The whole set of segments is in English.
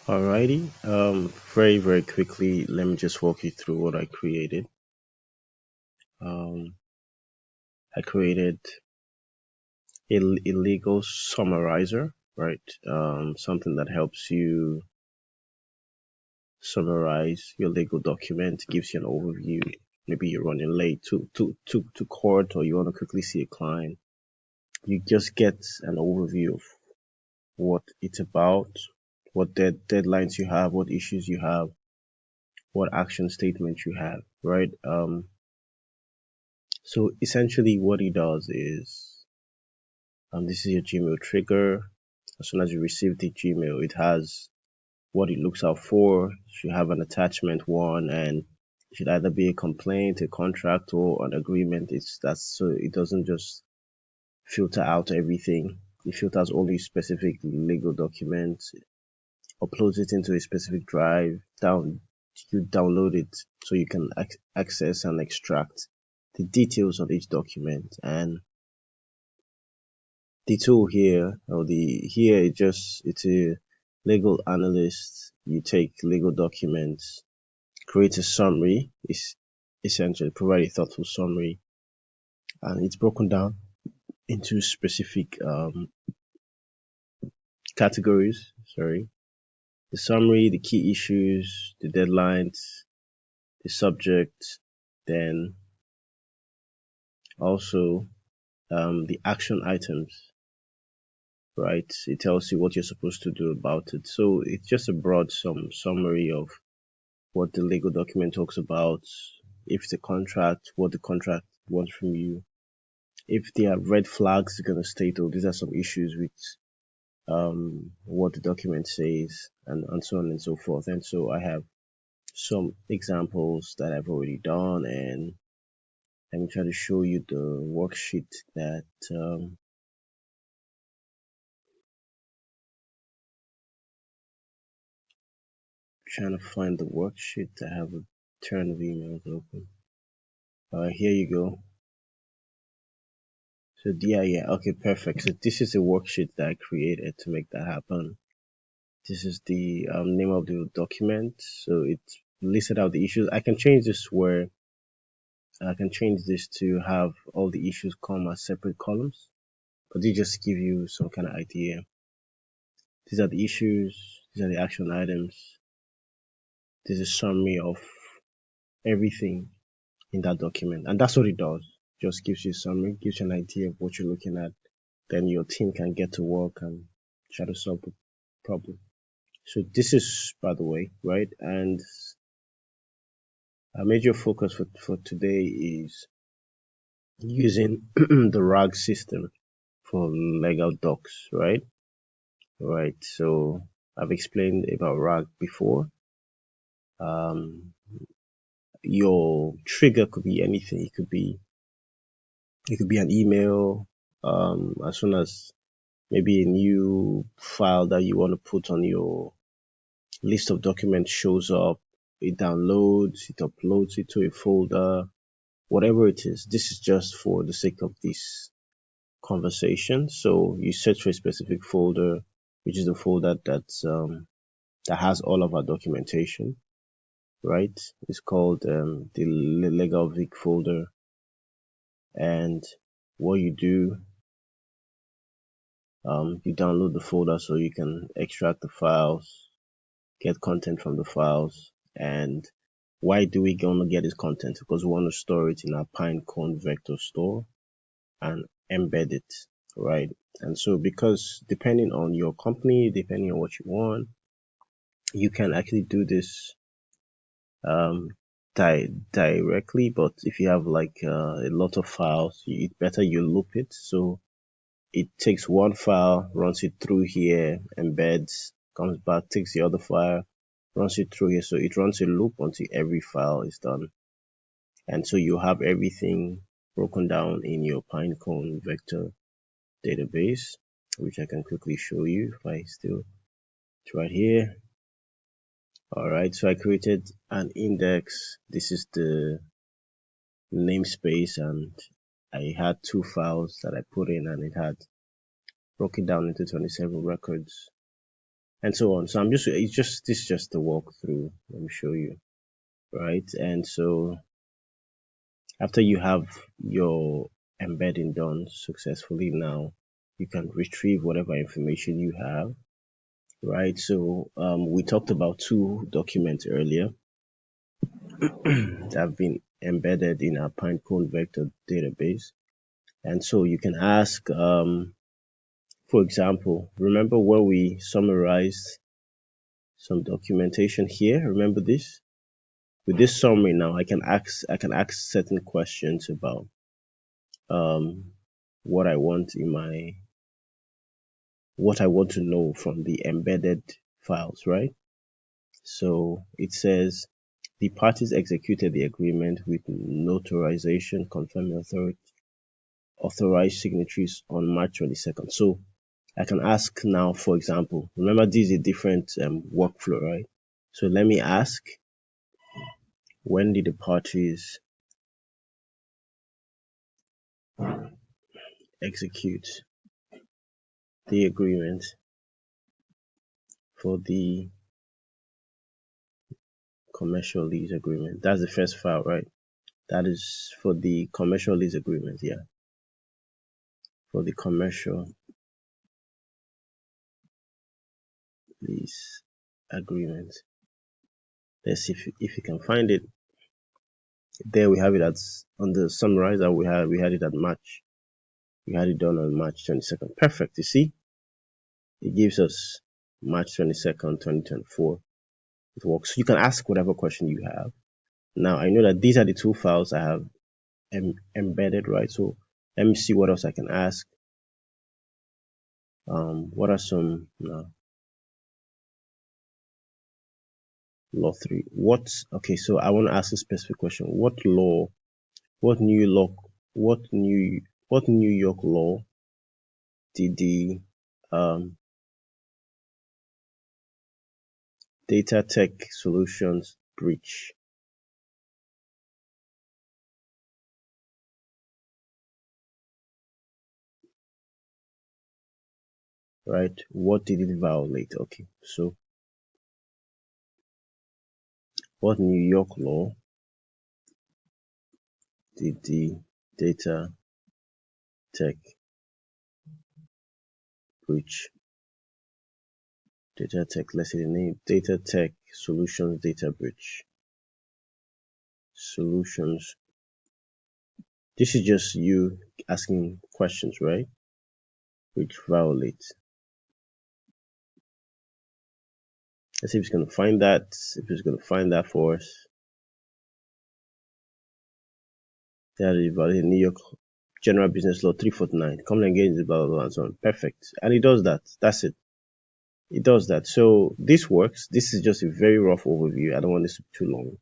Alrighty. Very quickly, let me just walk you through what I created. Um, I created a legal summarizer, right? Something that helps you summarize your legal document, gives you an overview. Maybe you're running late to court, or you want to quickly see a client. You just get an overview of what it's about, what deadlines you have, what issues you have, what action statements you have, right? So essentially what it does is, this is your Gmail trigger. As soon as you receive the Gmail, it has what it looks out for. You should have an attachment one, and it should either be a complaint, a contract, or an agreement. That's so it doesn't just filter out everything. It filters only specific legal documents, uploads it into a specific drive, you download it so you can access and extract the details of each document. And the tool here, or the here, it's a legal analyst. You take legal documents, create a summary, is essentially provide a thoughtful summary, and it's broken down into specific categories. Sorry, the summary, the key issues, the deadlines, the subject, then also the action items, right? It tells you what you're supposed to do about it. So it's just a broad summary of what the legal document talks about. If it's a contract, what the contract wants from you. If there are red flags, it's going to state, oh, these are some issues with what the document says, and so on and so forth. And so I have some examples that I've already done, and let me try to show you the worksheet that trying to find the worksheet. I have a ton of emails open. Here you go. So yeah, okay, perfect. So this is a worksheet that I created to make that happen. This is the name of the document. So it listed out the issues. I can change this where I can change this to have all the issues come as separate columns, but they just give you some kind of idea. These are the issues. These are the action items. This is a summary of everything in that document, and that's what it does. Just gives you a summary, gives you an idea of what you're looking at. Then your team can get to work and try to solve the problem. So this is, by the way, right? And our major focus for today is using the RAG system for legal docs, right? Right. So I've explained about RAG before. Um, your trigger could be anything. It could be an email. As soon as maybe a new file that you want to put on your list of documents shows up, it downloads, it uploads it to a folder, whatever it is. This is just for the sake of this conversation. So you search for a specific folder, which is the folder that has all of our documentation, right? It's called the Legal Vic folder. And what you do, you download the folder so you can extract the files, get content from the files. And why do we want to get this content? Because we want to store it in our Pinecone vector store and embed it, right? And so because depending on your company, depending on what you want, you can actually do this um, directly. But if you have like a lot of files, it's better you loop it. So it takes one file, runs it through here, embeds, comes back, takes the other file, runs it through here. So it runs a loop until every file is done. And so you have everything broken down in your Pinecone vector database, which I can quickly show you if I still, it's right here. All right, so I created an index. This is the namespace, and I had two files that I put in, and it had broken down into 27 records. and so on. So this is just a walkthrough. Let me show you, right? And so after you have your embedding done successfully, now you can retrieve whatever information you have, right? So we talked about two documents earlier that have been embedded in our Pinecone vector database. And so you can ask, for example, remember when we summarized some documentation here? Remember this? With this summary now, I can ask certain questions about um, what I want what I want to know from the embedded files, right? So it says the parties executed the agreement with notarization confirming authorized signatories on March 22nd. So I can ask now, for example, remember this is a different workflow, right? So let me ask, when did the parties execute the agreement for the commercial lease agreement? That's the first file, right? That is for the commercial lease agreement, yeah. For the commercial lease agreement. Let's see if you can find it. There we have it as on the summarizer. We had it at March. We had it done on March 22nd. Perfect. You see, it gives us March 22nd, 2024. It works. You can ask whatever question you have. Now I know that these are the two files I have embedded, right? So let me see what else I can ask. What are some law 3? Okay, so I want to ask a specific question. What New York law did the Data Tech Solutions breach? Right? What did it violate? Okay, so what New York law did the Data Tech breach? Data Tech, let's say the name, Data Tech Solutions Data Breach. Solutions. This is just you asking questions, right? Which violate. Let's see if it's going to find that. If it's going to find that for us. That is violated New York General Business Law 349. Company engagement, blah, blah, blah, and so on. Perfect. And it does that. That's it. It does that. So this works. This is just a very rough overview. I don't want this to be too long.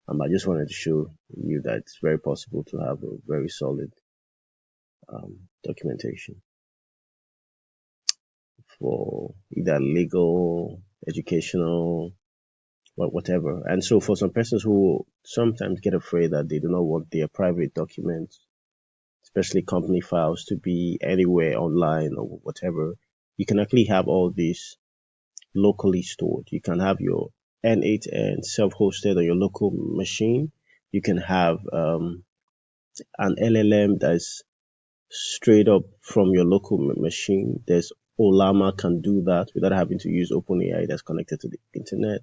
I just wanted to show you that it's very possible to have a very solid documentation for either legal, educational, whatever. And so for some persons who sometimes get afraid that they do not want their private documents, especially company files, to be anywhere online or whatever, you can actually have all these locally stored. You can have your N8N self-hosted on your local machine. You can have an LLM that's straight up from your local machine. There's Olama can do that without having to use OpenAI that's connected to the internet.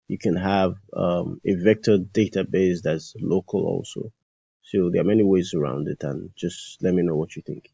You can have a vector database that's local also. So there are many ways around it, and just let me know what you think.